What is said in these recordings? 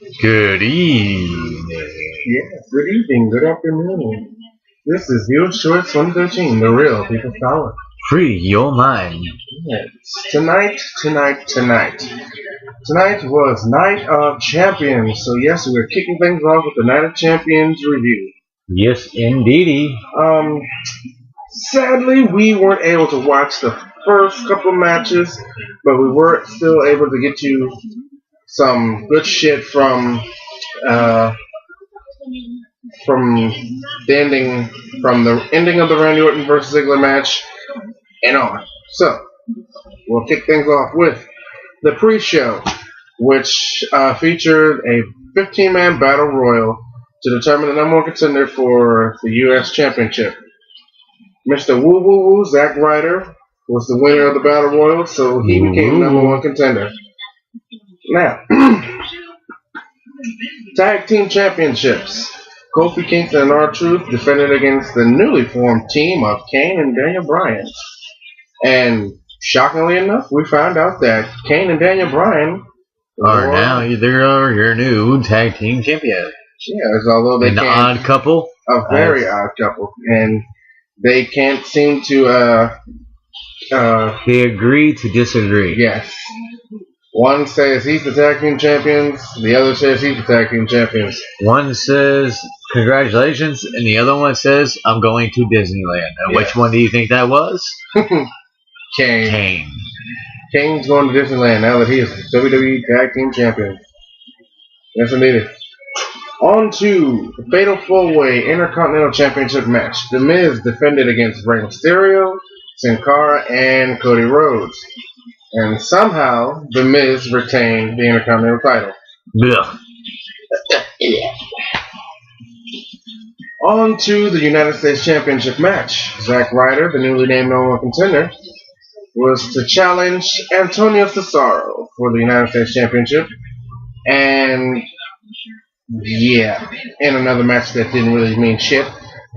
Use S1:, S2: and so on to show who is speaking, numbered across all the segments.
S1: Good evening.
S2: Yes, good evening, good afternoon. This is Huge Shorts 113, the real people power.
S1: Free your mind.
S2: Yes, tonight. Tonight was Night of Champions. So yes, we're kicking things off with the Night of Champions review.
S1: Yes, indeedy.
S2: Um, Sadly, we weren't able to watch the first couple matches, but we were still able to get you some good shit uh, from the ending of the Randy Orton versus Ziggler match and on. So we'll kick things off with the pre-show, which featured a 15-man battle royal to determine the number one contender for the U.S. Championship. Mr. Woo Woo Woo, Zack Ryder, was the winner of the battle royal, so he became the number one contender. Now, tag team championships. Kofi Kingston and R-Truth defended against the newly formed team of Kane and Daniel Bryan. And shockingly enough, we found out that Kane and Daniel Bryan
S1: are now your new tag team champion.
S2: Yes, although they
S1: An
S2: can't.
S1: odd couple.
S2: A very odd couple. And they can't seem to.
S1: They agree to disagree.
S2: Yes. One says he's the tag team champions. The other says he's the tag team champions.
S1: One says congratulations, and the other one says I'm going to Disneyland. And which one do you think that was?
S2: Kane. Kane's going to Disneyland now that he is WWE Tag Team Champion. Yes, indeed. On to the Fatal 4-Way Intercontinental Championship match. The Miz defended against Rey Mysterio, Sin Cara, and Cody Rhodes. And somehow, The Miz retained the Intercontinental title.
S1: Ugh.
S2: On to the United States Championship match. Zack Ryder, the newly named number one contender, was to challenge Antonio Cesaro for the United States Championship. And yeah, in another match that didn't really mean shit,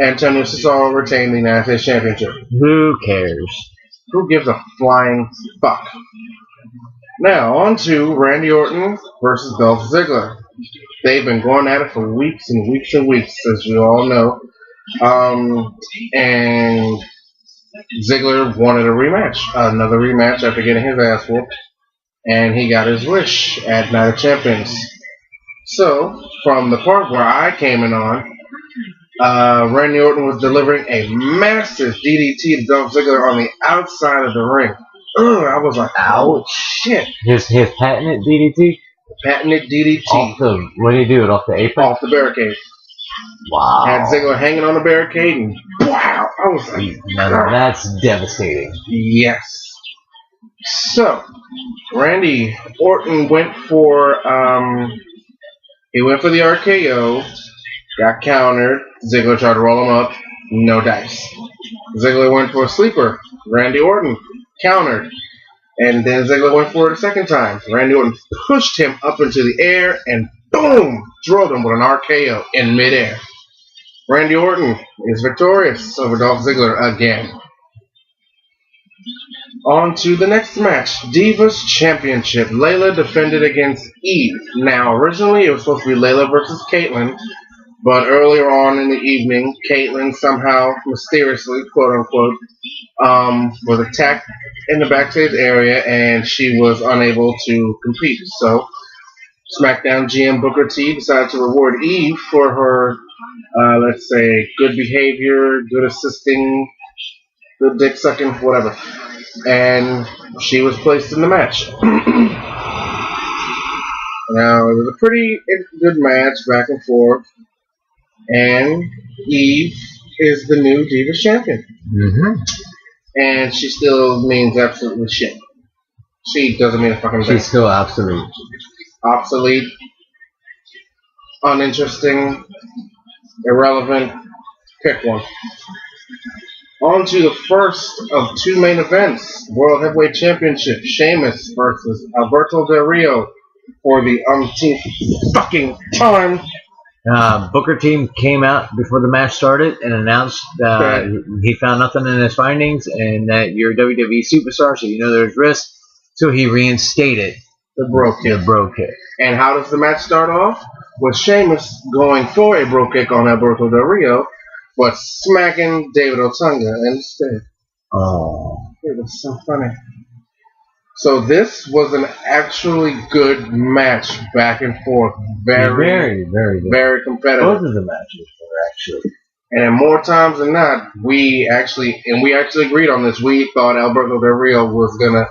S2: Antonio Cesaro retained the United States Championship.
S1: Who cares?
S2: Who gives a flying fuck? Now, on to Randy Orton versus Dolph Ziggler. They've been going at it for weeks and weeks and weeks, as we all know. And Ziggler wanted a rematch, another rematch after getting his ass whooped, and he got his wish at Night of Champions. So, from the part where I came in on, Randy Orton was delivering a massive DDT to Dolph Ziggler on the outside of the ring. I was like, oh shit.
S1: His patented DDT?
S2: Patented DDT.
S1: What did he do? It off the apron?
S2: Off the barricade.
S1: Wow.
S2: Had Ziggler hanging on the barricade, and wow. I was like,
S1: now that's devastating.
S2: Yes. So, Randy Orton went for the RKO, got countered. Ziggler tried to roll him up, no dice. Ziggler went for a sleeper. Randy Orton countered. And then Ziggler went for it a second time. Randy Orton pushed him up into the air and boom! Drilled him with an RKO in midair. Randy Orton is victorious over Dolph Ziggler again. On to the next match. Divas Championship. Layla defended against Eve. Now, originally it was supposed to be Layla versus Caitlyn. But earlier on in the evening, Caitlyn somehow, mysteriously, quote-unquote, was attacked in the backstage area, and she was unable to compete. So, SmackDown GM Booker T decided to reward Eve for her, let's say, good behavior, good assisting, good dick sucking, whatever. And she was placed in the match. Now, it was a pretty good match, back and forth. And Eve is the new Divas champion.
S1: Mm-hmm.
S2: And she still means absolutely shit. She doesn't mean a fucking thing.
S1: She's still obsolete.
S2: Obsolete, uninteresting, irrelevant. Pick one. On to the first of two main events. World Heavyweight Championship. Sheamus versus Alberto Del Rio for the umpteenth fucking time.
S1: Booker T came out before the match started and announced he found nothing in his findings and that you're a WWE superstar, so you know there's risk. So he reinstated
S2: the bro kick.
S1: The bro kick.
S2: And how does the match start off? With Sheamus going for a bro kick on Alberto Del Rio, but smacking David Otunga instead.
S1: Oh.
S2: It was so funny. So this was an actually good match, back and forth.
S1: Very good.
S2: Very competitive.
S1: Both of the matches were actually.
S2: And more times than not, we actually agreed on this. We thought Alberto Del Rio was gonna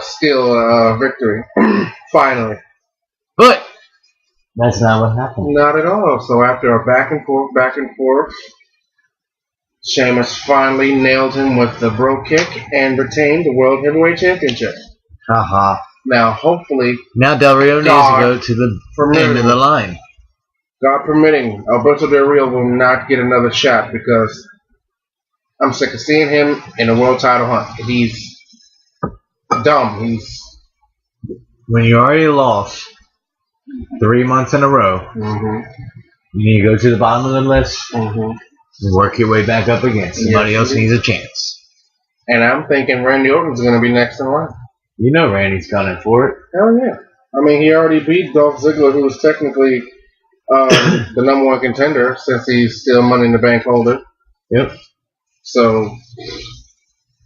S2: steal a victory. Finally.
S1: But that's not what happened.
S2: Not at all. So after a back and forth, Sheamus finally nailed him with the bro kick and retained the World Heavyweight Championship.
S1: Haha.
S2: Now, hopefully,
S1: now Del Rio needs to go to the end of the line.
S2: God permitting, Alberto Del Rio will not get another shot because I'm sick of seeing him in a world title hunt. He's dumb.
S1: When you already lost 3 months in a row, you need to go to the bottom of the list and work your way back up again. Somebody else needs a chance.
S2: And I'm thinking Randy Orton's going to be next in line.
S1: You know Randy's gunning for it.
S2: Hell yeah. I mean, he already beat Dolph Ziggler, who was technically the number one contender since he's still Money in the Bank holder.
S1: Yep.
S2: So,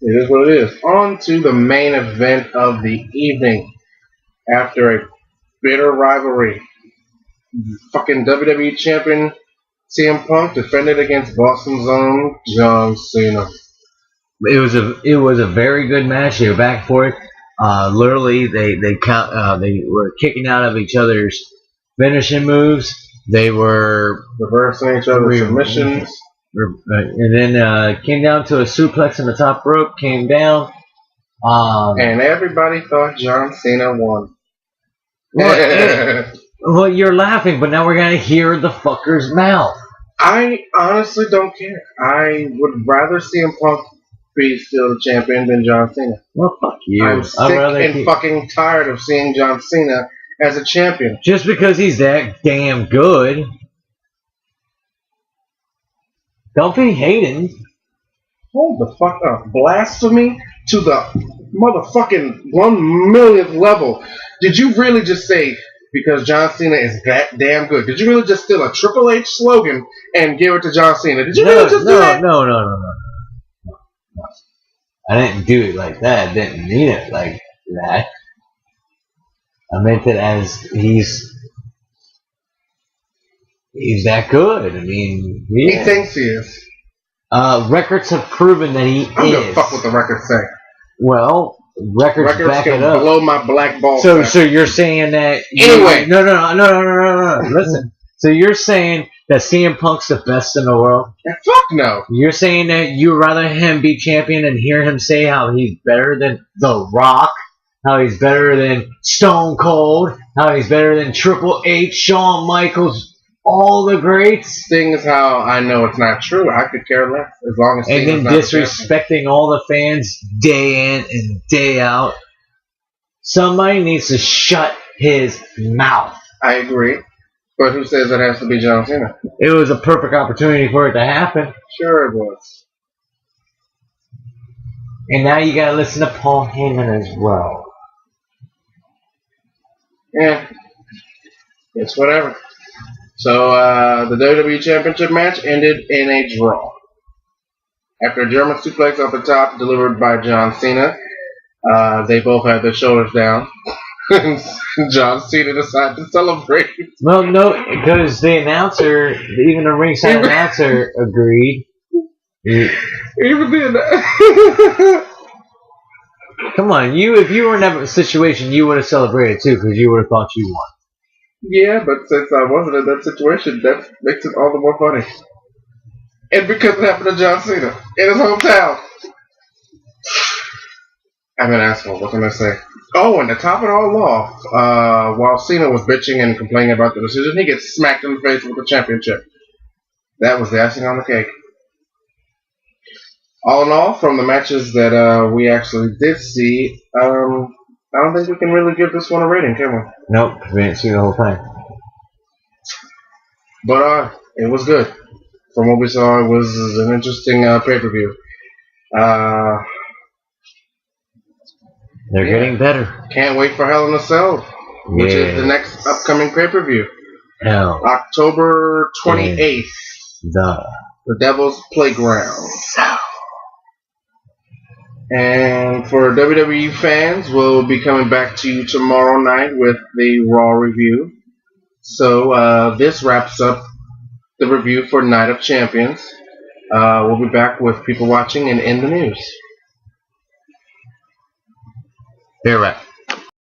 S2: it is what it is. On to the main event of the evening. After a bitter rivalry, fucking WWE champion CM Punk defended against Boston's own John Cena.
S1: It was a very good match. They were back for it. Literally, they were kicking out of each other's finishing moves. They were
S2: reversing each other's submissions.
S1: And then came down to a suplex in the top rope. Came down.
S2: And everybody thought John Cena won.
S1: Well, you're laughing, but now we're going to hear the fucker's mouth.
S2: I honestly don't care. I would rather CM Punk be still the champion than John Cena.
S1: Well, fuck you.
S2: I'm sick and fucking tired of seeing John Cena as a champion.
S1: Just because he's that damn good. Don't be hating.
S2: Hold the fuck up. Blasphemy to the motherfucking 1 millionth level. Did you really just say because John Cena is that damn good? Did you really just steal a Triple H slogan and give it to John Cena? Did you really just do that?
S1: No. I didn't do it like that. I didn't mean it like that. I meant it as he's that good. I mean,
S2: he thinks he is.
S1: Records have proven that he is.
S2: I don't give a fuck what the records say.
S1: Well, records back
S2: can
S1: it up.
S2: Blow my black ball.
S1: So you're saying that?
S2: Anyway,
S1: no. Listen. So you're saying that CM Punk's the best in the world?
S2: Fuck no.
S1: You're saying that you'd rather him be champion and hear him say how he's better than The Rock, how he's better than Stone Cold, how he's better than Triple H, Shawn Michaels, all the greats?
S2: Thing is how I know it's not true. I could care less as long as.
S1: And then disrespecting all the fans day in and day out. Somebody needs to shut his mouth.
S2: I agree. But who says it has to be John Cena?
S1: It was a perfect opportunity for it to happen.
S2: Sure it was.
S1: And now you gotta listen to Paul Heyman as well.
S2: Yeah. It's whatever. So, the WWE Championship match ended in a draw. After a German suplex off the top delivered by John Cena, they both had their shoulders down. John Cena decided to celebrate.
S1: Well, no, because the announcer, even the ringside announcer, agreed.
S2: Even then.
S1: Come on, if you were in that situation, you would have celebrated too, because you would have thought you won.
S2: Yeah, but since I wasn't in that situation, that makes it all the more funny. And because it happened to John Cena in his hometown. I'm an asshole. What can I say? Oh, and to top it all off, while Cena was bitching and complaining about the decision, he gets smacked in the face with the championship. That was the icing on the cake. All in all, from the matches that we actually did see, I don't think we can really give this one a rating, can we?
S1: Nope, we didn't see the whole thing.
S2: But it was good. From what we saw, it was an interesting pay-per-view.
S1: They're getting better.
S2: Can't wait for Hell in a Cell, which is the next upcoming pay-per-view.
S1: Hell.
S2: October 28th. The Devil's Playground. And for WWE fans, we'll be coming back to you tomorrow night with the Raw review. So this wraps up the review for Night of Champions. We'll be back with people watching and in the news.
S1: Be right.